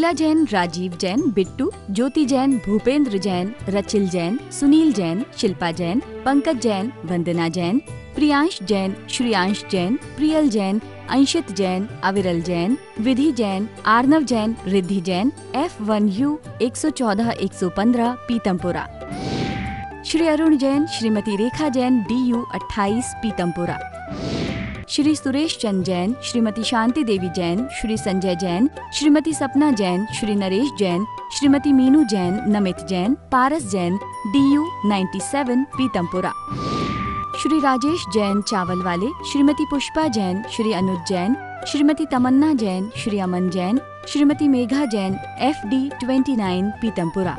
शीला जैन, राजीव जैन, बिट्टू, ज्योति जैन, भूपेंद्र जैन, रचिल जैन, सुनील जैन, शिल्पा जैन, पंकज जैन, वंदना जैन, प्रियांश जैन, श्रियांश जैन, प्रियल जैन, अंशित जैन, अविरल जैन, विधि Jain, Arnav Jain, Riddhi Jain, F1U 114-115 Pitampura. Shri Arun Jain, Shrimati Rekha Jain, DU 28 Pitampura. Shri Suresh Chand Jain, Shrimati Shanti Devi Jain, Shri Sanjay Jain, Shrimati सपना Jain, Shri Naresh Jain, Shrimati Meenu Jain, Namit Jain, Paras Jain, DU 97 Pitampura. Shri Rajesh Jain चावल वाले, श्रीमती पुष्पा जैन, श्री अनुज जैन, श्रीमती तमन्ना जैन, श्री अमन जैन, श्रीमती मेघा जैन, FD 29 पीतमपुरा।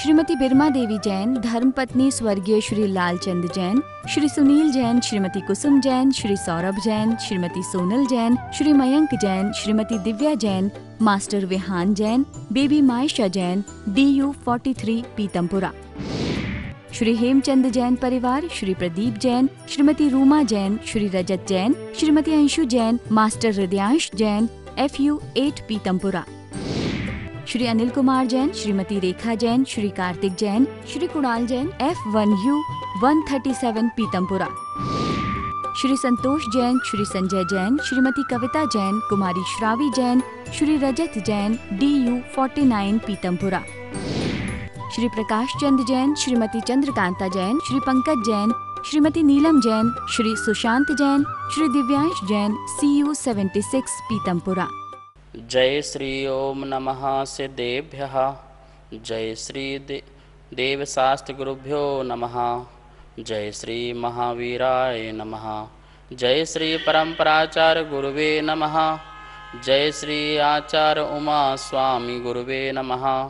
श्रीमती बिरमा देवी जैन, धर्मपत्नी स्वर्गीय Shri Lalchand Jain, Shri Sunil Jain, Shrimati Kusum Jain, Shri Saurabh Jain, Shrimati Sonal Jain, Shri Mayank Jain, Shrimati Divya Jain, master Vihaan Jain, baby Maysha Jain, DU 43 Pitampura. Shri Hemchand Jain परिवार, Shri Pradeep Jain, Shrimati Ruma Jain, Shri Rajat Jain, Shrimati Anshu Jain, master Hridayansh Jain, FU 8 Pitampura. Shri Anil Kumar Jain, Shrimati Rekha Jain, Shri Kartik Jain, Shri Kunal Jain, F1U 137 Pitampura. Shri Santosh Jain, Shri Sanjay Jain, Shrimati Kavita Jain, कुमारी श्रावी जैन, श्री रजत जैन, DU 49 पीतमपुरा। श्री प्रकाश चंद जैन, श्रीमती चंद्रकांता जैन, श्री पंकज जैन, श्रीमती नीलम जैन, श्री सुशांत जैन, श्री दिव्यांश जैन, CU 76 पीतमपुरा। जय श्री ओम नमः सिद्धेभ्यः। जय श्री देवशास्त्र गुरुभ्यो नमः। जय श्री महावीराय नमः। जय श्री परंपराचार्य गुरुवे नमः। जय श्री आचार्य उमा स्वामी गुरुवे नमः।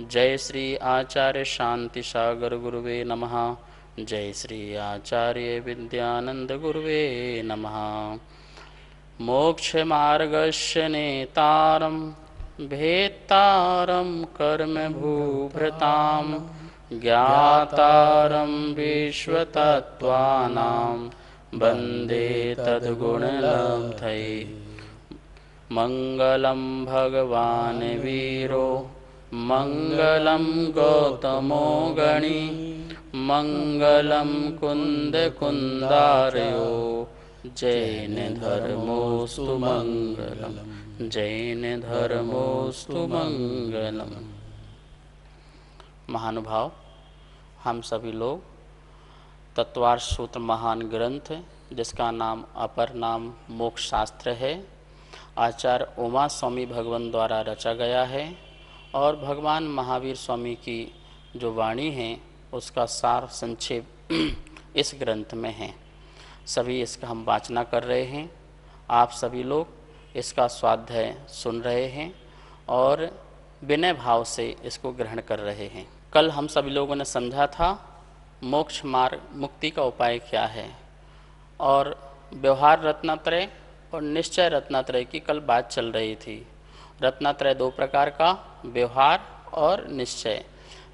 जय श्री आचार्य शांति सागर गुरुवे नमः। जय श्री आचार्य विद्यानंद गुरुवे नमः। मोक्ष मार्गस्य नेतारं भेत्तारं कर्म भूभृतां ज्ञातारं विश्वतत्त्वानां वन्दे तद्गुणलब्धये। मंगलं भगवान् वीरो मंगलं गौतमो गणी मंगलं कुन्दकुन्दार्यो जैन धर्मोस्तु मंगलम। जैन धर्मोस्तु मंगलम। महानुभाव, हम सभी लोग तत्वार्थ सूत्र महान ग्रंथ जिसका नाम अपर नाम मोक्ष शास्त्र है, आचार्य उमा स्वामी भगवान द्वारा रचा गया है और भगवान महावीर स्वामी की जो वाणी है उसका सार संक्षेप इस ग्रंथ में है। सभी इसका हम वाचना कर रहे हैं। आप सभी लोग इसका स्वाध्याय सुन रहे हैं और विनय भाव से इसको ग्रहण कर रहे हैं। कल हम सभी लोगों ने समझा था मोक्ष मार्ग मुक्ति का उपाय क्या है और व्यवहार रत्नत्रय और निश्चय रत्नत्रय की कल बात चल रही थी। रत्नत्रय दो प्रकार का, व्यवहार और निश्चय।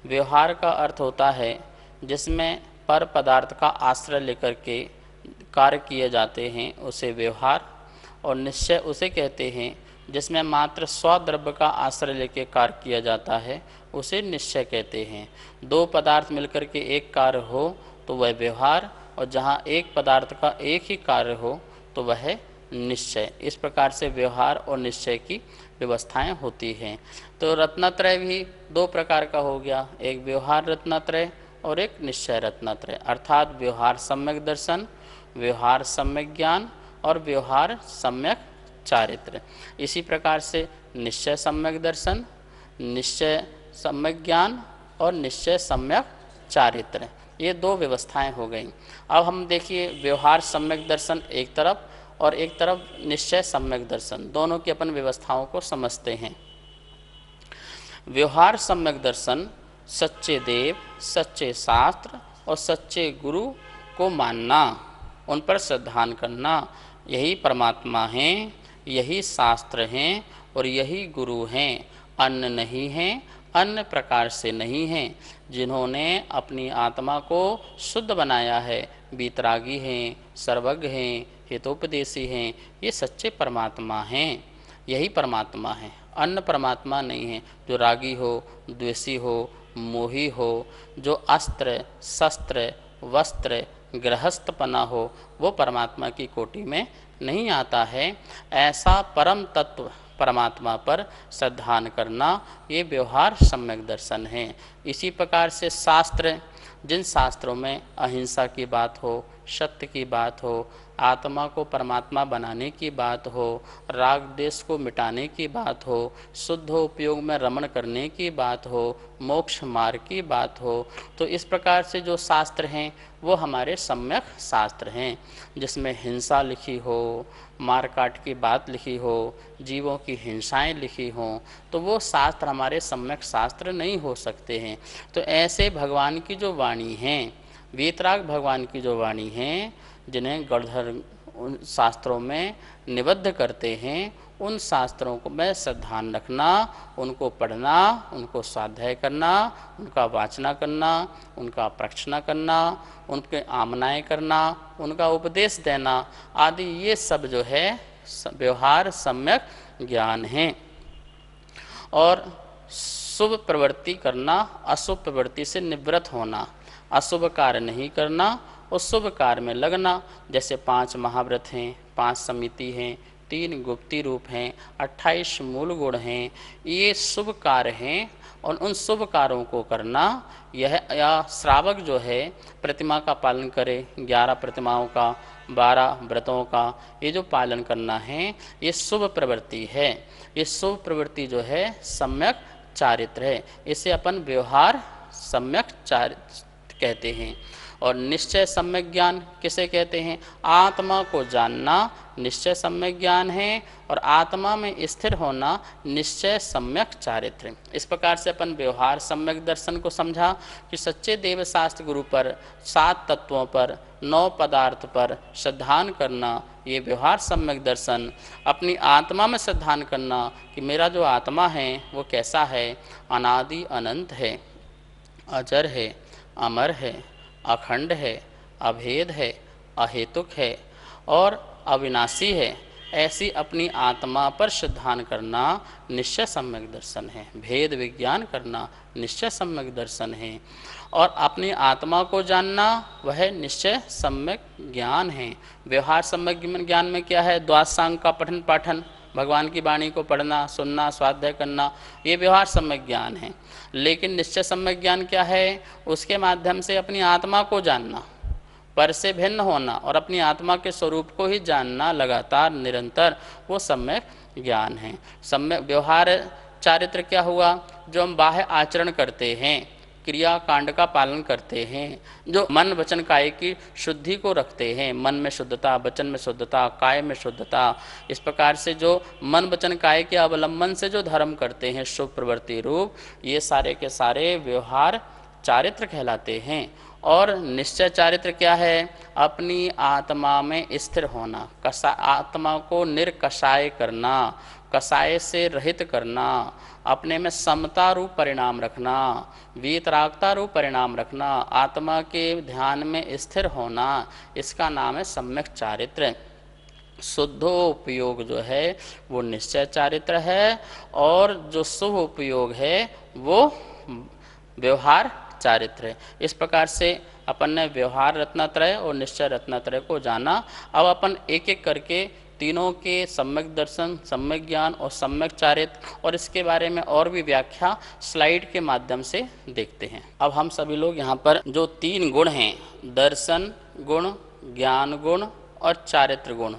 व्यवहार का अर्थ होता है जिसमें पर पदार्थ का आश्रय लेकर के कार्य किए जाते हैं उसे व्यवहार, और निश्चय उसे कहते हैं जिसमें मात्र स्वद्रव्य का आश्रय लेकर कार्य किया जाता है उसे निश्चय कहते हैं। दो पदार्थ मिलकर के एक कार्य हो तो वह व्यवहार, और जहाँ एक पदार्थ का एक ही कार्य हो तो वह निश्चय। इस प्रकार से व्यवहार और निश्चय की व्यवस्थाएं होती हैं। तो रत्नत्रय भी दो प्रकार का हो गया, एक व्यवहार रत्नत्रय और एक निश्चय रत्नत्रय, अर्थात व्यवहार सम्यक दर्शन, व्यवहार सम्यक ज्ञान और व्यवहार सम्यक चारित्र। इसी प्रकार से निश्चय सम्यक दर्शन, निश्चय सम्यक ज्ञान और निश्चय सम्यक चारित्र, ये दो व्यवस्थाएं हो गई। अब हम देखिए व्यवहार सम्यक दर्शन एक तरफ और एक तरफ निश्चय सम्यक दर्शन, दोनों की अपन व्यवस्थाओं को समझते हैं। व्यवहार सम्यक दर्शन सच्चे देव, सच्चे शास्त्र और सच्चे गुरु को मानना, उन पर श्रद्धान करना, यही परमात्मा हैं, यही शास्त्र हैं और यही गुरु हैं, अन्य नहीं हैं, अन्य प्रकार से नहीं हैं। जिन्होंने अपनी आत्मा को शुद्ध बनाया है, वीतरागी हैं, सर्वज्ञ हैं, हितोपदेशी हैं, ये सच्चे परमात्मा हैं, यही परमात्मा हैं। अन्य परमात्मा नहीं है। जो रागी हो, द्वेषी हो, मोही हो, जो अस्त्र शस्त्र वस्त्र गृहस्थपना हो, वो परमात्मा की कोटि में नहीं आता है। ऐसा परम तत्व परमात्मा पर श्रद्धान करना, ये व्यवहार सम्यक दर्शन है। इसी प्रकार से शास्त्र, जिन शास्त्रों में अहिंसा की बात हो, सत्य की बात हो, आत्मा को परमात्मा बनाने की बात हो, राग देश को मिटाने की बात हो, शुद्ध उपयोग में रमण करने की बात हो, मोक्ष मार्ग की बात हो, तो इस प्रकार से जो शास्त्र हैं वो हमारे सम्यक शास्त्र हैं। जिसमें हिंसा लिखी हो, मार काट की बात लिखी हो, जीवों की हिंसाएं लिखी हों, तो वो शास्त्र हमारे सम्यक शास्त्र नहीं हो सकते हैं। तो ऐसे भगवान की जो वाणी हैं, वीतराग भगवान की जो वाणी हैं, जिन्हें गणधर उन शास्त्रों में निबद्ध करते हैं, उन शास्त्रों को में श्रद्धान रखना, उनको पढ़ना, उनको स्वाध्याय करना, उनका वाचना करना, उनका प्रक्षना करना, उनके आमनाएँ करना, उनका उपदेश देना आदि, ये सब जो है व्यवहार सम्यक ज्ञान है। और शुभ प्रवृत्ति करना, अशुभ प्रवृत्ति से निवृत्त होना, अशुभ कार्य नहीं करना और शुभ कार्य में लगना। जैसे 5 महाव्रत हैं, 5 समिति हैं, 3 गुप्ती रूप हैं, 28 मूल गुण हैं, ये शुभ कार्य हैं। और उन शुभ कार्यों को करना, यह या श्रावक जो है प्रतिमा का पालन करे, 11 प्रतिमाओं का, 12 व्रतों का, ये जो पालन करना है, ये शुभ प्रवृत्ति है। ये शुभ प्रवृत्ति जो है सम्यक चारित्र है। इसे अपन व्यवहार सम्यक चारित्र कहते हैं। और निश्चय सम्यक ज्ञान किसे कहते हैं? आत्मा को जानना निश्चय सम्यक ज्ञान है, और आत्मा में स्थिर होना निश्चय सम्यक चारित्र। इस प्रकार से अपन व्यवहार सम्यक दर्शन को समझा कि सच्चे देव शास्त्र गुरु पर, 7 तत्वों पर, 9 पदार्थ पर श्रद्धान करना, ये व्यवहार सम्यक दर्शन। अपनी आत्मा में श्रद्धान करना कि मेरा जो आत्मा है वो कैसा है, अनादि अनंत है, अजर है, अमर है, अखंड है, अभेद है, अहेतुक है और अविनाशी है। ऐसी अपनी आत्मा पर श्रद्धान करना निश्चय सम्यक दर्शन है। भेद विज्ञान करना निश्चय सम्यक दर्शन है। और अपनी आत्मा को जानना वह निश्चय सम्यक ज्ञान है। व्यवहार सम्यक ज्ञान में क्या है? द्वादशांग का पठन पाठन, भगवान की वाणी को पढ़ना, सुनना, स्वाध्याय करना, ये व्यवहार सम्यक ज्ञान है। लेकिन निश्चय सम्यक ज्ञान क्या है? उसके माध्यम से अपनी आत्मा को जानना, पर से भिन्न होना और अपनी आत्मा के स्वरूप को ही जानना लगातार निरंतर, वो सम्यक ज्ञान है। सम्यक व्यवहार चारित्र क्या हुआ? जो हम बाह्य आचरण करते हैं, क्रिया कांड का पालन करते हैं, जो मन वचन काय की शुद्धि को रखते हैं, मन में शुद्धता, वचन में शुद्धता, काय में शुद्धता, इस प्रकार से जो मन वचन काय के अवलंबन से जो धर्म करते हैं शुभ प्रवृत्ति रूप, ये सारे के सारे व्यवहार चारित्र कहलाते हैं। और निश्चय चारित्र क्या है? अपनी आत्मा में स्थिर होना, आत्मा को निर्कषाय करना, कषाय से रहित करना, अपने में समता रूप परिणाम रखना, वीतरागता रूप परिणाम रखना, आत्मा के ध्यान में स्थिर होना, इसका नाम है सम्यक चारित्र। शुद्धोपयोग जो है वो निश्चय चारित्र है, और जो शुभ उपयोग है वो व्यवहार चारित्र है। इस प्रकार से अपन ने व्यवहार रत्नत्रय और निश्चय रत्नत्रय को जाना। अब अपन एक एक करके तीनों के सम्यक दर्शन, सम्यक ज्ञान और सम्यक चारित्र और इसके बारे में और भी व्याख्या स्लाइड के माध्यम से देखते हैं। अब हम सभी लोग यहाँ पर जो 3 गुण हैं, दर्शन गुण, ज्ञान गुण और चारित्र गुण,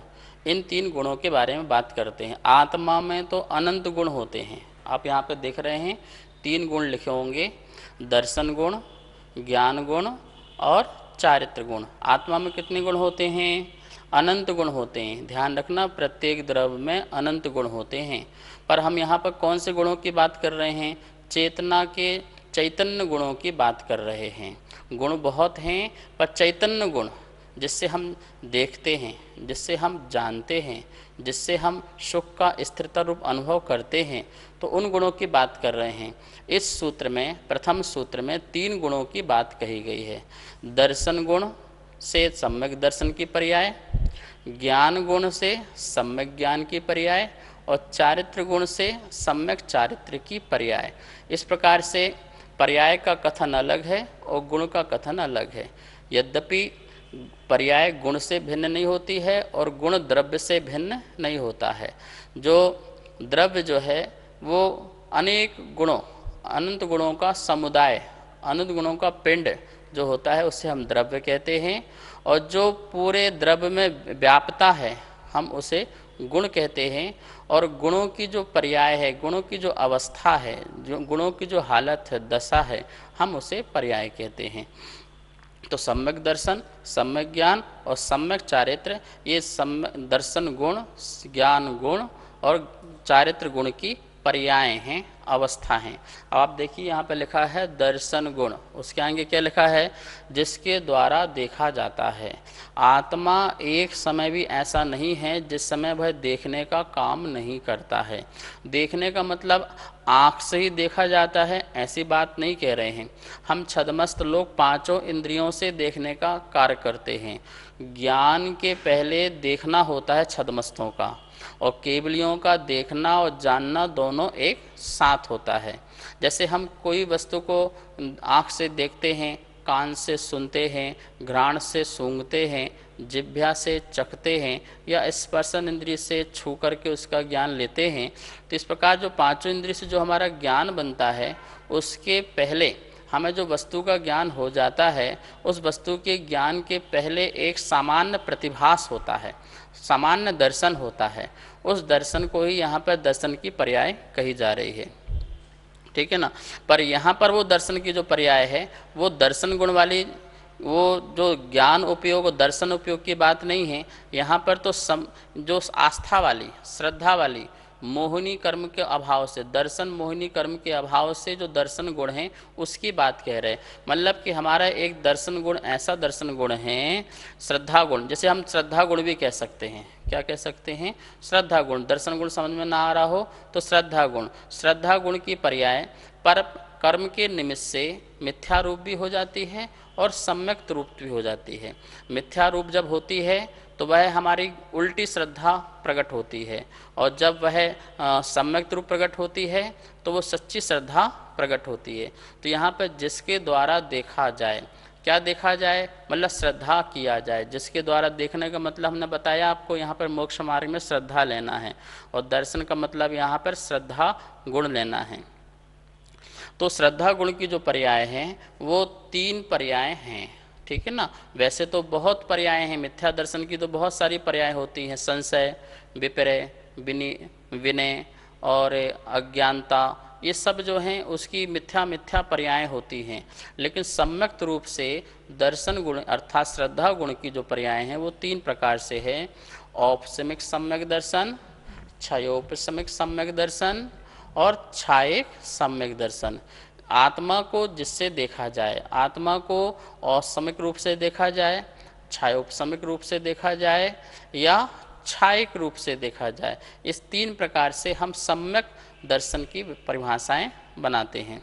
इन 3 गुणों के बारे में बात करते हैं। आत्मा में तो अनंत गुण होते हैं। आप यहाँ पर देख रहे हैं 3 गुण लिखे होंगे, दर्शन गुण, ज्ञान गुण और चारित्र गुण। आत्मा में कितने गुण होते हैं? अनंत गुण होते हैं। ध्यान रखना, प्रत्येक द्रव्य में अनंत गुण होते हैं। पर हम यहाँ पर कौन से गुणों की बात कर रहे हैं? चेतना के चैतन्य गुणों की बात कर रहे हैं। गुण बहुत हैं, पर चैतन्य गुण जिससे हम देखते हैं, जिससे हम जानते हैं, जिससे हम सुख का स्थिरता रूप अनुभव करते हैं, तो उन गुणों की बात कर रहे हैं। इस सूत्र में, प्रथम सूत्र में 3 गुणों की बात कही गई है। दर्शन गुण से सम्यक दर्शन की पर्याय, ज्ञान गुण से सम्यक ज्ञान की पर्याय और चारित्र गुण से सम्यक चारित्र की पर्याय। इस प्रकार से पर्याय का कथन अलग है और गुण का कथन अलग है। यद्यपि पर्याय गुण से भिन्न नहीं होती है और गुण द्रव्य से भिन्न नहीं होता है। जो द्रव्य जो है वो अनेक गुणों, अनंत गुणों का समुदाय, अनंत गुणों का पिंड जो होता है उसे हम द्रव्य कहते हैं, और जो पूरे द्रव्य में व्यापता है हम उसे गुण कहते हैं। और गुणों की जो पर्याय है, गुणों की जो अवस्था है, जो गुणों की जो हालत है, दशा है, हम उसे पर्याय कहते हैं। तो सम्यक दर्शन, सम्यक ज्ञान और सम्यक चारित्र, ये दर्शन गुण, ज्ञान गुण और चारित्र गुण की पर्याय हैं, अवस्था हैं। अब आप देखिए यहाँ पे लिखा है दर्शन गुण, उसके आगे क्या लिखा है? जिसके द्वारा देखा जाता है। आत्मा एक समय भी ऐसा नहीं है जिस समय वह देखने का काम नहीं करता है। देखने का मतलब आँख से ही देखा जाता है ऐसी बात नहीं कह रहे हैं। हम छदमस्त लोग पांचों इंद्रियों से देखने का कार्य करते हैं। ज्ञान के पहले देखना होता है छदमस्तों का, और केवलियों का देखना और जानना दोनों एक साथ होता है। जैसे हम कोई वस्तु को आँख से देखते हैं, कान से सुनते हैं, घ्राण से सूंघते हैं, जिह्वा से चखते हैं या स्पर्शन इंद्रिय से छू करके उसका ज्ञान लेते हैं। तो इस प्रकार जो पांचों इंद्रिय से जो हमारा ज्ञान बनता है, उसके पहले हमें जो वस्तु का ज्ञान हो जाता है, उस वस्तु के ज्ञान के पहले एक सामान्य प्रतिभास होता है, सामान्य दर्शन होता है। उस दर्शन को ही यहाँ पर दर्शन की पर्याय कही जा रही है, ठीक है ना। पर यहाँ पर वो दर्शन की जो पर्याय है वो दर्शन गुण वाली, वो जो ज्ञान उपयोग और दर्शन उपयोग की बात नहीं है। यहाँ पर तो जो आस्था वाली, श्रद्धा वाली, मोहिनी कर्म के अभाव से, दर्शन मोहिनी कर्म के अभाव से जो दर्शन गुण हैं उसकी बात कह रहे हैं। मतलब कि हमारा एक दर्शन गुण ऐसा दर्शन गुण है, श्रद्धा गुण, जैसे हम श्रद्धा गुण भी कह सकते हैं। क्या कह सकते हैं? श्रद्धा गुण। दर्शन गुण समझ में ना आ रहा हो तो श्रद्धा गुण। श्रद्धा गुण की पर्याय पर कर्म के निमित्त से मिथ्या रूप भी हो जाती है और सम्यक रूप भी हो जाती है। मिथ्या रूप जब होती है तो वह हमारी उल्टी श्रद्धा प्रकट होती है, और जब वह सम्यक रूप प्रकट होती है तो वो सच्ची श्रद्धा प्रकट होती है। तो यहाँ पर जिसके द्वारा देखा जाए, क्या देखा जाए? मतलब श्रद्धा किया जाए। जिसके द्वारा देखने का मतलब हमने बताया आपको, यहाँ पर मोक्ष मार्ग में श्रद्धा लेना है, और दर्शन का मतलब यहाँ पर श्रद्धा गुण लेना है। तो श्रद्धा गुण की जो पर्याय हैं वो 3 पर्याय हैं, ठीक है ना। वैसे तो बहुत पर्याय हैं, मिथ्या दर्शन की तो बहुत सारी पर्याय होती हैं, संशय, विपर्य, विनय और अज्ञानता, ये सब जो हैं उसकी मिथ्या पर्याय होती हैं। लेकिन सम्यक रूप से दर्शन गुण अर्थात श्रद्धा गुण की जो पर्याय हैं वो 3 प्रकार से है। औपसमिक सम्यक दर्शन, क्षयोपसमिक सम्यक दर्शन और छायक सम्यक दर्शन। आत्मा को जिससे देखा जाए, आत्मा को औपसमिक रूप से देखा जाए, छायोपसमिक रूप से देखा जाए या छायक रूप से देखा जाए, इस 3 प्रकार से हम सम्यक दर्शन की परिभाषाएं बनाते हैं।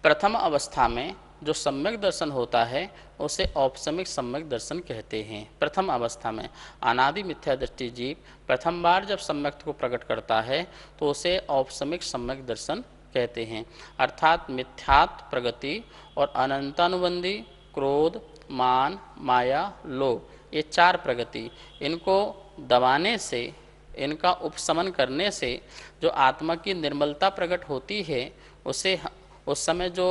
प्रथम अवस्था में जो सम्यक दर्शन होता है उसे औपसमिक सम्यक दर्शन कहते हैं। प्रथम अवस्था में अनादि मिथ्या दृष्टि जीव प्रथम बार जब सम्यक को प्रकट करता है तो उसे औपसमिक सम्यक दर्शन कहते हैं। अर्थात मिथ्यात्व प्रगति और अनंतानुबंधी क्रोध, मान, माया, लोभ, ये 4 प्रगति, इनको दबाने से, इनका उपशमन करने से जो आत्मा की निर्मलता प्रकट होती है, उसे उस समय जो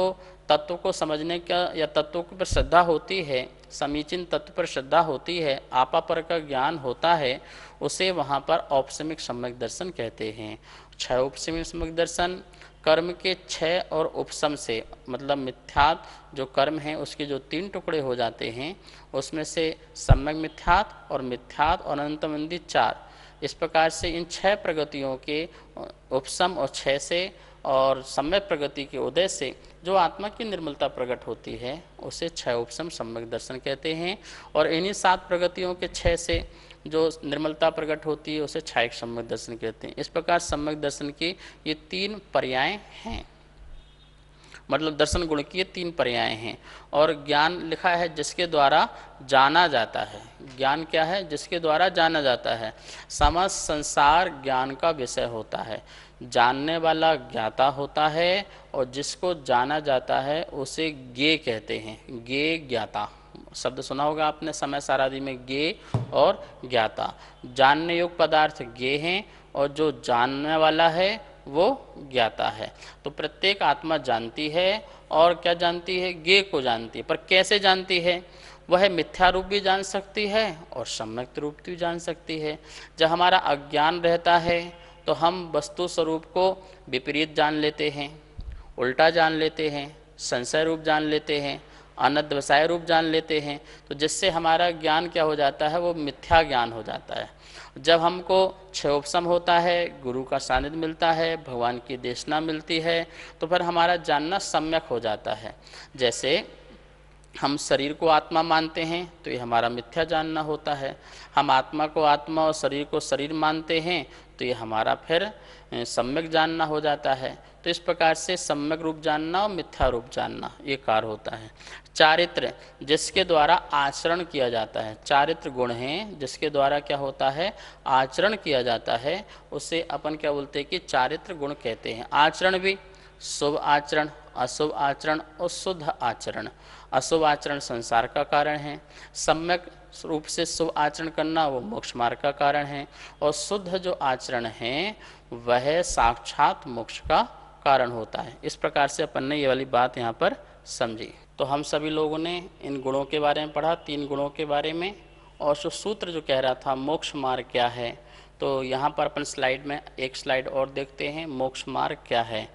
तत्व को समझने का या तत्वों पर श्रद्धा होती है, समीचीन तत्व पर श्रद्धा होती है, आपा पर का ज्ञान होता है, उसे वहाँ पर औपसमिक सम्यक दर्शन कहते हैं। 6 औपसमिक सम्यक दर्शन कर्म के 6 और उपशम से, मतलब मिथ्यात जो कर्म है उसके जो 3 टुकड़े हो जाते हैं, उसमें से सम्यक मिथ्यात और मिथ्यात और अनंतमंदी 4, इस प्रकार से इन 6 प्रगतियों के उपशम और 6 से और सम्यक प्रगति के उदय से जो आत्मा की निर्मलता प्रकट होती है उसे 6 उपशम सम्यक दर्शन कहते हैं। और इन्हीं 7 प्रगतियों के 6 से जो निर्मलता प्रकट होती है उसे छायक सम्यक दर्शन कहते हैं। इस प्रकार सम्यक दर्शन की ये 3 पर्याय हैं। मतलब दर्शन गुण की ये 3 पर्याय हैं। और ज्ञान लिखा है जिसके द्वारा जाना जाता है। ज्ञान क्या है? जिसके द्वारा जाना जाता है। समस्त संसार ज्ञान का विषय होता है। जानने वाला ज्ञाता होता है और जिसको जाना जाता है उसे ज्ञेय कहते हैं। ज्ञेय ज्ञाता शब्द सुना होगा आपने समय सारादि में, ज्ञेय और ज्ञाता। जानने योग्य पदार्थ ज्ञेय हैं और जो जानने वाला है वो ज्ञाता है। तो प्रत्येक आत्मा जानती है और क्या जानती है? ज्ञेय को जानती है। पर कैसे जानती है? वह मिथ्या रूप भी जान सकती है और सम्यक रूप भी जान सकती है। जब हमारा अज्ञान रहता है तो हम वस्तु स्वरूप को विपरीत जान लेते हैं, उल्टा जान लेते हैं, संशय रूप जान लेते हैं, अनद्वसाय रूप जान लेते हैं। तो जिससे हमारा ज्ञान क्या हो जाता है? वो मिथ्या ज्ञान हो जाता है। जब हमको क्षयोपशम होता है, गुरु का सानिध्य मिलता है, भगवान की देशना मिलती है, तो फिर हमारा जानना सम्यक हो जाता है। जैसे हम शरीर को आत्मा मानते हैं तो ये हमारा मिथ्या जानना होता है। हम आत्मा को आत्मा और शरीर को शरीर मानते हैं तो ये हमारा फिर सम्यक जानना हो जाता है। तो इस प्रकार से सम्यक रूप जानना और मिथ्या रूप जानना ये कार्य होता है। चारित्र जिसके द्वारा आचरण किया जाता है, चारित्र गुण हैं जिसके द्वारा क्या होता है? आचरण किया जाता है, उसे अपन क्या बोलते हैं कि चारित्र गुण कहते हैं। आचरण भी शुभ आचरण, अशुभ आचरण और शुद्ध आचरण। अशुभ आचरण संसार का कारण है, सम्यक रूप से शुभ आचरण करना वो मोक्ष मार्ग का कारण है, और शुद्ध जो आचरण है वह साक्षात मोक्ष का कारण होता है। इस प्रकार से अपन ने ये वाली बात यहाँ पर समझी। तो हम सभी लोगों ने इन गुणों के बारे में पढ़ा, 3 गुणों के बारे में। और जो सूत्र जो कह रहा था मोक्ष मार्ग क्या है, तो यहाँ पर अपन स्लाइड में एक स्लाइड और देखते हैं। मोक्ष मार्ग क्या है?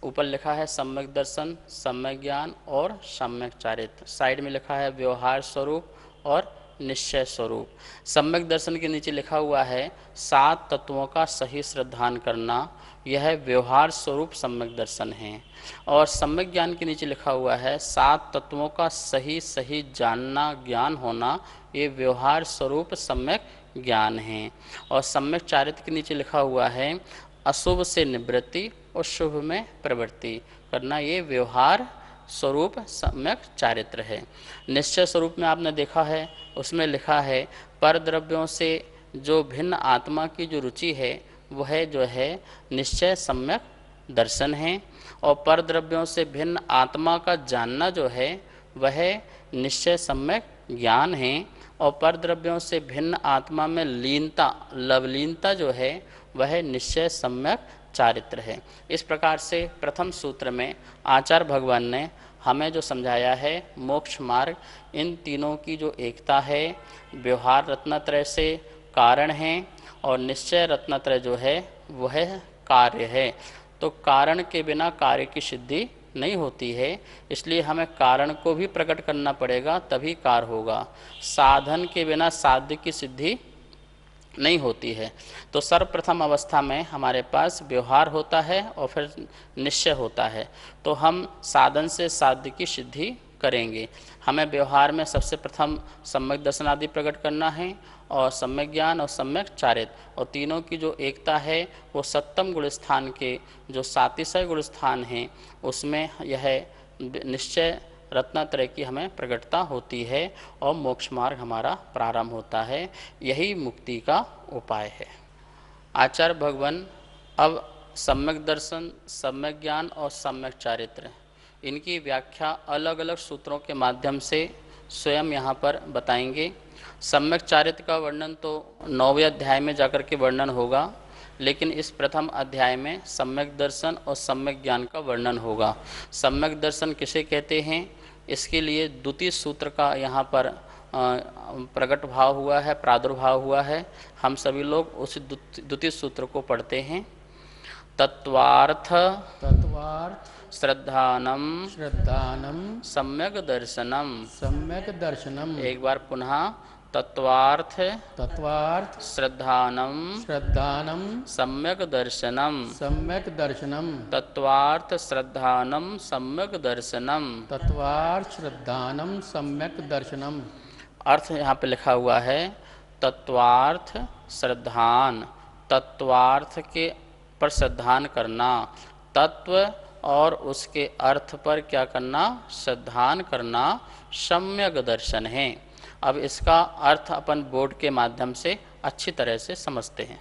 ऊपर लिखा है सम्यक दर्शन, सम्यक ज्ञान और सम्यक चारित्र। साइड में लिखा है व्यवहार स्वरूप और निश्चय स्वरूप। सम्यक दर्शन के नीचे लिखा हुआ है 7 तत्वों का सही श्रद्धान करना, यह व्यवहार स्वरूप सम्यक दर्शन है। और सम्यक ज्ञान के नीचे लिखा हुआ है 7 तत्वों का सही सही जानना, ज्ञान होना, ये व्यवहार स्वरूप सम्यक ज्ञान है। और सम्यक चारित्र के नीचे लिखा हुआ है अशुभ से निवृत्ति और शुभ में प्रवृत्ति करना, ये व्यवहार स्वरूप सम्यक चारित्र है। निश्चय स्वरूप में आपने देखा है, उसमें लिखा है पर द्रव्यों से जो भिन्न आत्मा की जो रुचि है वह जो है निश्चय सम्यक दर्शन है, और पर द्रव्यों से भिन्न आत्मा का जानना जो है वह निश्चय सम्यक ज्ञान है, और पर द्रव्यों से भिन्न आत्मा में लीनता, लवलीनता जो है वह निश्चय सम्यक चारित्र है। इस प्रकार से प्रथम सूत्र में आचार्य भगवान ने हमें जो समझाया है मोक्ष मार्ग, इन तीनों की जो एकता है, व्यवहार रत्नत्रय से कारण है और निश्चय रत्नत्रय जो है वह कार्य है। तो कारण के बिना कार्य की सिद्धि नहीं होती है, इसलिए हमें कारण को भी प्रकट करना पड़ेगा तभी कार्य होगा। साधन के बिना साध्य की सिद्धि नहीं होती है। तो सर्वप्रथम अवस्था में हमारे पास व्यवहार होता है और फिर निश्चय होता है। तो हम साधन से साध्य की सिद्धि करेंगे। हमें व्यवहार में सबसे प्रथम सम्यक दर्शन आदि प्रकट करना है, और सम्यक ज्ञान और सम्यक चारित्र, और तीनों की जो एकता है वो सप्तम गुण स्थान के जो सातिशय गुण स्थान हैं उसमें यह निश्चय रत्नत्रय की हमें प्रकटता होती है और मोक्ष मार्ग हमारा प्रारंभ होता है। यही मुक्ति का उपाय है। आचार्य भगवान अब सम्यक दर्शन, सम्यक ज्ञान और सम्यक चारित्र, इनकी व्याख्या अलग अलग सूत्रों के माध्यम से स्वयं यहाँ पर बताएंगे। सम्यक चारित्र का वर्णन तो 9वें अध्याय में जाकर के वर्णन होगा, लेकिन इस प्रथम अध्याय में सम्यक दर्शन और सम्यक ज्ञान का वर्णन होगा। सम्यक दर्शन किसे कहते हैं, इसके लिए द्वितीय सूत्र का यहाँ पर प्रकट भाव हुआ है, प्रादुर्भाव हुआ है। हम सभी लोग उस द्वितीय सूत्र को पढ़ते हैं। तत्वार्थ श्रद्धानम सम्यक दर्शनम। एक बार पुनः तत्वार्थ श्रद्धानम सम्यक दर्शनम। तत्वार्थ श्रद्धानम सम्यक दर्शनम। अर्थ यहाँ पे लिखा हुआ है तत्वार्थ श्रद्धान, तत्वार्थ के पर श्रद्धान करना। तत्व और उसके अर्थ पर क्या करना, श्रद्धान करना सम्यक दर्शन है। अब इसका अर्थ अपन बोर्ड के माध्यम से अच्छी तरह से समझते हैं।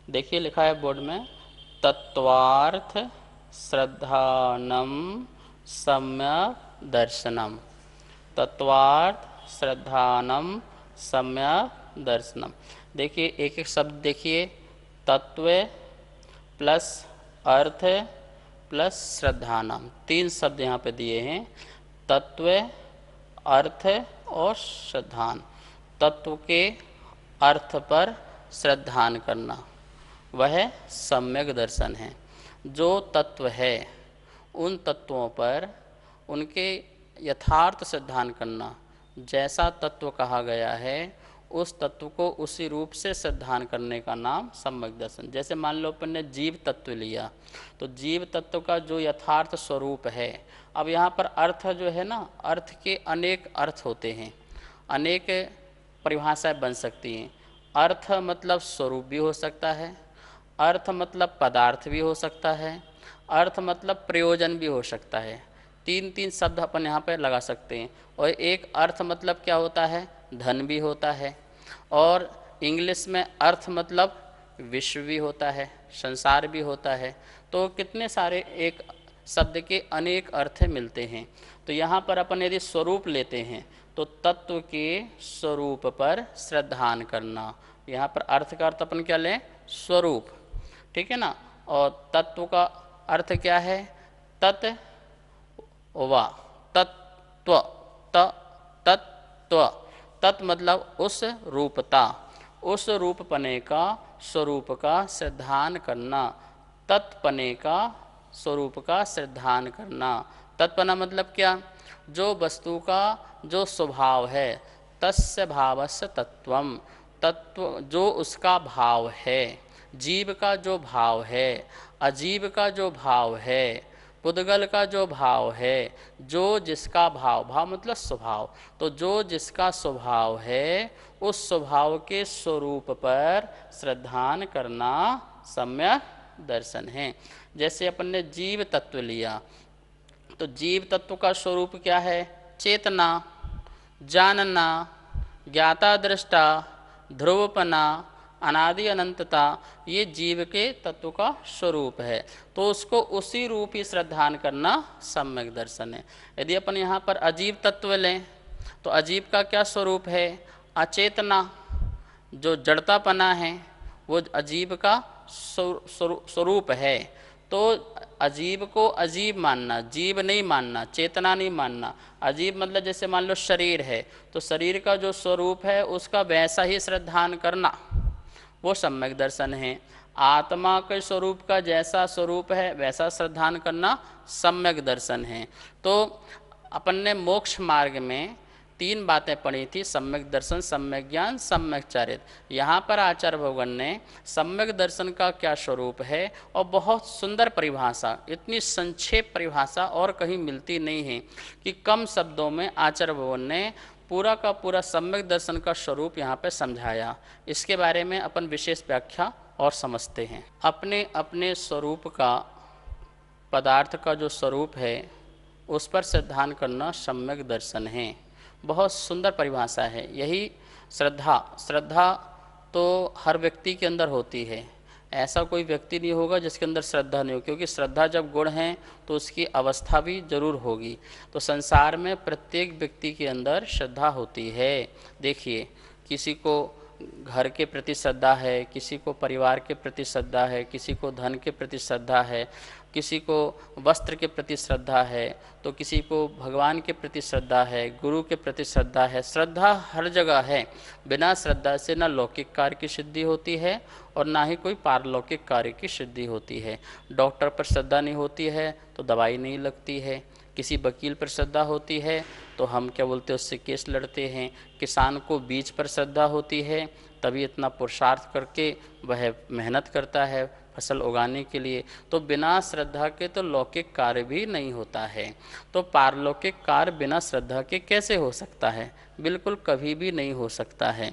देखिए लिखा है बोर्ड में, तत्वार्थ श्रद्धानम सम्यक दर्शनम। तत्वार्थ श्रद्धानम सम्यक दर्शनम। देखिए एक एक शब्द देखिए, तत्व प्लस अर्थ प्लस श्रद्धानम, 3 शब्द यहाँ पे दिए हैं, तत्व अर्थ और श्रद्धान। तत्व के अर्थ पर श्रद्धान करना वह सम्यक दर्शन है। जो तत्व है उन तत्वों पर उनके यथार्थ श्रद्धान करना, जैसा तत्व कहा गया है उस तत्व को उसी रूप से श्रद्धान करने का नाम सम्यक दर्शन। जैसे मान लो अपन ने जीव तत्व लिया, तो जीव तत्व का जो यथार्थ स्वरूप है, अब यहाँ पर अर्थ जो है ना, अर्थ के अनेक अर्थ होते हैं, अनेक परिभाषाएं बन सकती हैं। अर्थ मतलब स्वरूप भी हो सकता है, अर्थ मतलब पदार्थ भी हो सकता है, अर्थ मतलब प्रयोजन भी हो सकता है। 3 शब्द अपन यहाँ पर लगा सकते हैं। और एक अर्थ मतलब क्या होता है, धन भी होता है, और इंग्लिश में अर्थ मतलब विश्व भी होता है, संसार भी होता है। तो कितने सारे एक शब्द के अनेक अर्थ मिलते हैं। तो यहाँ पर अपन यदि स्वरूप लेते हैं तो तत्व के स्वरूप पर श्रद्धान करना। यहाँ पर अर्थ का अर्थ अपन क्या लें, स्वरूप, ठीक है ना। और तत्व का अर्थ क्या है, तत् वा, तत्व, तत्व, तत् मतलब उस रूपता, उस रूपपने का स्वरूप का श्रद्धान करना, तत्पने का स्वरूप का श्रद्धान करना। तत्पना मतलब क्या, जो वस्तु का जो स्वभाव है, तस्य भावस्य तत्वम, तत्व जो उसका भाव है, जीव का जो भाव है, अजीव का जो भाव है, पुद्गल का जो भाव है, जो जिसका भाव, भाव मतलब स्वभाव, तो जो जिसका स्वभाव है उस स्वभाव के स्वरूप पर श्रद्धान करना सम्यक दर्शन है। जैसे अपन ने जीव तत्व लिया, तो जीव तत्व का स्वरूप क्या है, चेतना, जानना, ज्ञाता दृष्टा, ध्रुवपना, अनादि अनंतता, ये जीव के तत्व का स्वरूप है। तो उसको उसी रूप ही श्रद्धान करना सम्यक दर्शन है। यदि अपन यहाँ पर अजीव तत्व लें तो अजीव का क्या स्वरूप है, अचेतना, जो जड़तापना है वो अजीव का स्वरूप है। तो अजीव को अजीब मानना, जीव नहीं मानना, चेतना नहीं मानना। अजीब मतलब जैसे मान लो शरीर है, तो शरीर का जो स्वरूप है उसका वैसा ही श्रद्धान करना, वो सम्यक दर्शन है। आत्मा के स्वरूप का जैसा स्वरूप है वैसा श्रद्धान करना सम्यक दर्शन है। तो अपन ने मोक्ष मार्ग में 3 बातें पढ़ी थी, सम्यक दर्शन, सम्यक ज्ञान, सम्यक चरित्र। यहाँ पर आचार्य भगवान ने सम्यक दर्शन का क्या स्वरूप है और बहुत सुंदर परिभाषा, इतनी संक्षेप परिभाषा और कहीं मिलती नहीं है कि कम शब्दों में आचार्य भगवान ने पूरा का पूरा सम्यक दर्शन का स्वरूप यहाँ पे समझाया। इसके बारे में अपन विशेष व्याख्या और समझते हैं। अपने अपने स्वरूप का, पदार्थ का जो स्वरूप है उस पर श्रद्धान करना सम्यक दर्शन है। बहुत सुंदर परिभाषा है। यही श्रद्धा तो हर व्यक्ति के अंदर होती है, ऐसा कोई व्यक्ति नहीं होगा जिसके अंदर श्रद्धा नहीं हो, क्योंकि श्रद्धा जब गुण है तो उसकी अवस्था भी जरूर होगी। तो संसार में प्रत्येक व्यक्ति के अंदर श्रद्धा होती है। देखिए, किसी को घर के प्रति श्रद्धा है, किसी को परिवार के प्रति श्रद्धा है, किसी को धन के प्रति श्रद्धा है, किसी को वस्त्र के प्रति श्रद्धा है, तो किसी को भगवान के प्रति श्रद्धा है, गुरु के प्रति श्रद्धा है। श्रद्धा हर जगह है। बिना श्रद्धा से न लौकिक कार्य की सिद्धि होती है और ना ही कोई पारलौकिक कार्य की सिद्धि होती है। डॉक्टर पर श्रद्धा नहीं होती है तो दवाई नहीं लगती है। किसी वकील पर श्रद्धा होती है तो हम क्या बोलते हैं, उससे केस लड़ते हैं। किसान को बीज पर श्रद्धा होती है तभी इतना पुरुषार्थ करके वह मेहनत करता है फसल उगाने के लिए। तो बिना श्रद्धा के तो लौकिक कार्य भी नहीं होता है। तो पारलौकिक कार्य बिना श्रद्धा के कैसे हो सकता है? बिल्कुल कभी भी नहीं हो सकता है।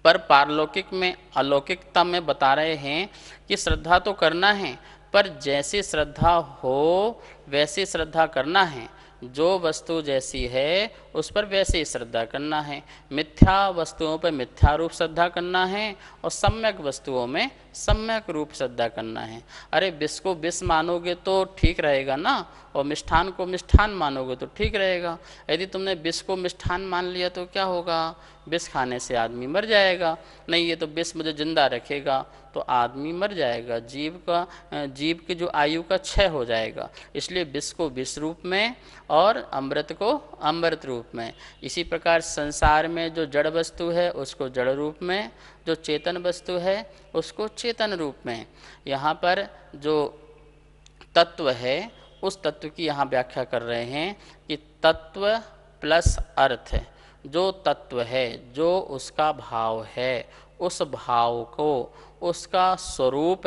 पर पारलौकिक में अलौकिकता में बता रहे हैं कि श्रद्धा तो करना है, पर जैसी श्रद्धा हो वैसी श्रद्धा करना है। जो वस्तु जैसी है उस पर वैसे ही श्रद्धा करना है। मिथ्या वस्तुओं पर मिथ्या रूप श्रद्धा करना है और सम्यक वस्तुओं में सम्यक रूप श्रद्धा करना है। अरे विष को विष मानोगे तो ठीक रहेगा ना, और मिष्ठान को मिष्ठान मानोगे तो ठीक रहेगा। यदि तुमने विष को मिष्ठान मान लिया तो क्या होगा? विष खाने से आदमी मर जाएगा। नहीं, ये तो विष मुझे जिंदा रखेगा, तो आदमी मर जाएगा, जीव की जो आयु का क्षय हो जाएगा। इसलिए विष को विष रूप में और अमृत को अमृत रूप में। इसी प्रकार संसार में जो जड़ वस्तु है उसको जड़ रूप में, जो चेतन वस्तु है उसको चेतन रूप में। यहाँ पर जो तत्व है उस तत्व की यहाँ व्याख्या कर रहे हैं कि तत्व प्लस अर्थ। जो तत्व है, जो उसका भाव है, उस भाव को, उसका स्वरूप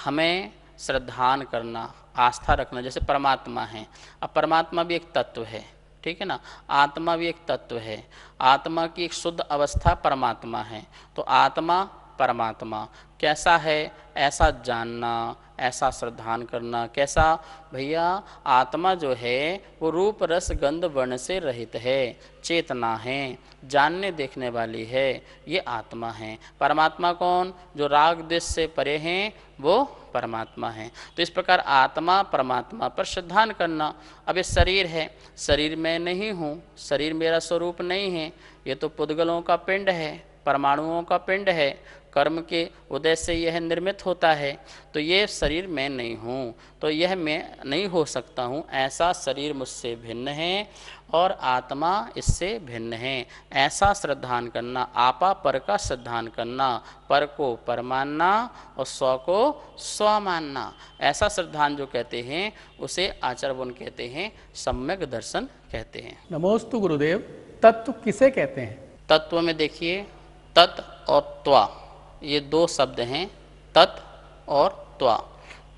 हमें श्रद्धान करना, आस्था रखना। जैसे परमात्मा है, अब परमात्मा भी एक तत्व है, ठीक है ना। आत्मा भी एक तत्व है, आत्मा की एक शुद्ध अवस्था परमात्मा है। तो आत्मा परमात्मा कैसा है ऐसा जानना, ऐसा श्रद्धान करना। कैसा भैया? आत्मा जो है वो रूप रस गंध वर्ण से रहित है, चेतना है, जानने देखने वाली है, ये आत्मा है। परमात्मा कौन? जो राग द्वेष से परे हैं वो परमात्मा है। तो इस प्रकार आत्मा परमात्मा पर श्रद्धान करना। अब ये शरीर है, शरीर में नहीं हूँ, शरीर मेरा स्वरूप नहीं है, ये तो पुद्गलों का पिंड है, परमाणुओं का पिंड है, कर्म के उदय से यह निर्मित होता है। तो ये शरीर मैं नहीं हूँ, तो यह मैं नहीं हो सकता हूँ। ऐसा शरीर मुझसे भिन्न है और आत्मा इससे भिन्न है। ऐसा श्रद्धान करना, आपा पर का श्रद्धान करना, पर को पर मानना और स्व को स्व मानना। ऐसा श्रद्धान जो कहते हैं उसे आचर्यवन कहते हैं, सम्यक दर्शन कहते हैं। नमोस्तु गुरुदेव। तत्व किसे कहते हैं? तत्व में देखिए, तत् और त्वा, ये दो शब्द हैं, तत् और त्वा।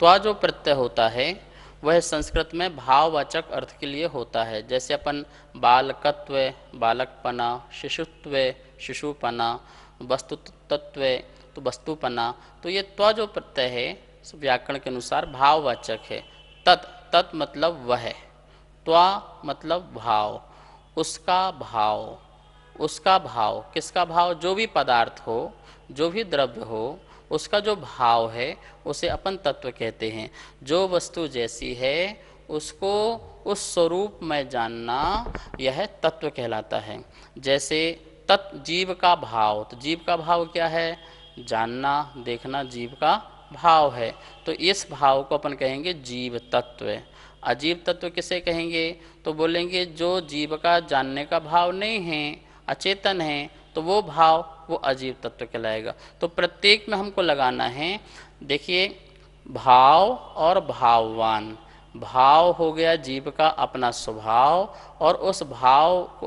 त्वा जो प्रत्यय होता है वह संस्कृत में भाववाचक अर्थ के लिए होता है। जैसे अपन बालकत्व, बालकपना, शिशुत्व, शिशुपना, वस्तुतत्व, तो वस्तुपना। तो ये त्वा जो प्रत्यय है व्याकरण के अनुसार भाववाचक है। तत् मतलब वह, त्वा मतलब भाव, उसका भाव। उसका भाव, किसका भाव? जो भी पदार्थ हो, जो भी द्रव्य हो, उसका जो भाव है उसे अपन तत्व कहते हैं। जो वस्तु जैसी है उसको उस स्वरूप में जानना, यह तत्व कहलाता है। जैसे जीव का भाव, तो जीव का भाव क्या है? जानना, देखना, जीव का भाव है। तो इस भाव को अपन कहेंगे जीव तत्व। अजीव तत्व किसे कहेंगे? तो बोलेंगे जो जीव का जानने का भाव नहीं है, अचेतन है, तो वो भाव वो अजीव तत्व कहलाएगा। तो प्रत्येक में हमको लगाना है, देखिए, भाव और भाववान। भाव हो गया जीव का अपना स्वभाव, और उस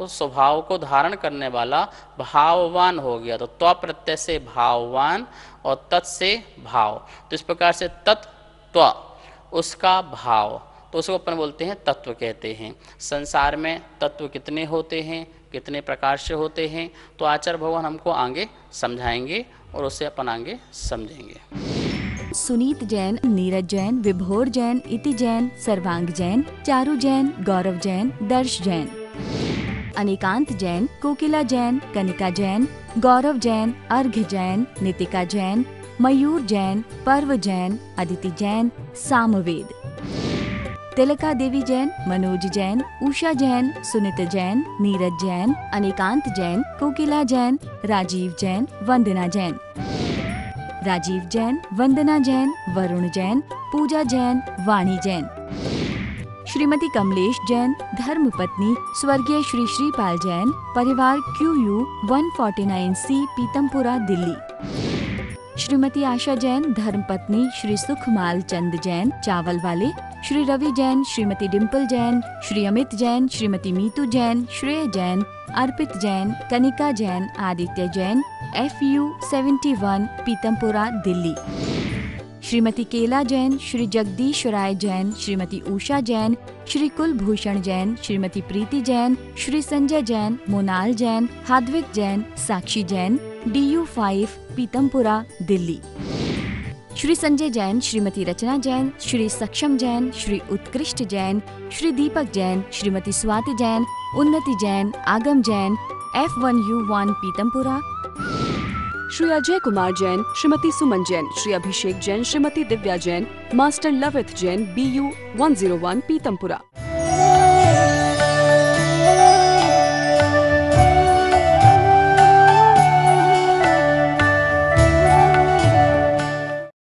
स्वभाव को धारण करने वाला भाववान हो गया। तो त्व प्रत्यय से भाववान और तत् से भाव। तो इस प्रकार से तत्व, उसका भाव, तो उसको अपन बोलते हैं तत्व कहते हैं। संसार में तत्व कितने होते हैं, कितने प्रकार से होते हैं, तो आचार्य भगवान हमको आगे समझाएंगे और उसे अपन आगे समझेंगे। सुनीत जैन, नीरज जैन, विभोर जैन, इति जैन, सर्वांग जैन, चारू जैन, गौरव जैन, दर्श जैन, अनिकांत जैन, कोकिला जैन, कनिका जैन, गौरव जैन, अर्घ्य जैन, नितिका जैन, मयूर जैन, पर्व जैन, अदिति जैन, सामवेद, तिलका देवी जैन, मनोज जैन, उषा जैन, सुनीत जैन, नीरज जैन, अनिकांत जैन, कोकिला जैन, राजीव जैन, वंदना जैन, राजीव जैन, वंदना जैन, वरुण जैन, पूजा जैन, वाणी जैन, श्रीमती कमलेश जैन, धर्मपत्नी स्वर्गीय श्री श्रीपाल जैन, परिवार QU 149C, पीतमपुरा, दिल्ली, श्रीमती आशा जैन, धर्मपत्नी श्री सुखमाल चंद जैन, चावल वाले, श्री रवि जैन, श्रीमती डिम्पल जैन, श्री अमित जैन, श्रीमती मीतू जैन, श्रेय जैन, अर्पित जैन, कनिका जैन, आदित्य जैन, FU 71, पीतमपुरा, दिल्ली, श्रीमती केला जैन, श्री जगदीश राय जैन, श्रीमती उषा जैन, श्री कुलभूषण जैन, श्रीमती प्रीति जैन, श्री संजय जैन, मोनाल जैन, हाद्विक जैन, साक्षी जैन, DU 5, पीतमपुरा, दिल्ली, श्री संजय जैन, श्रीमती रचना जैन, श्री सक्षम जैन, श्री उत्कृष्ट जैन, श्री दीपक जैन, श्रीमती स्वाति जैन, उन्नति जैन, आगम जैन, F1U1 पीतमपुरा, श्री अजय कुमार जैन, श्रीमती सुमन जैन, श्री अभिषेक जैन, श्रीमती दिव्या जैन, मास्टर लवित जैन, BU 101 पीतमपुरा।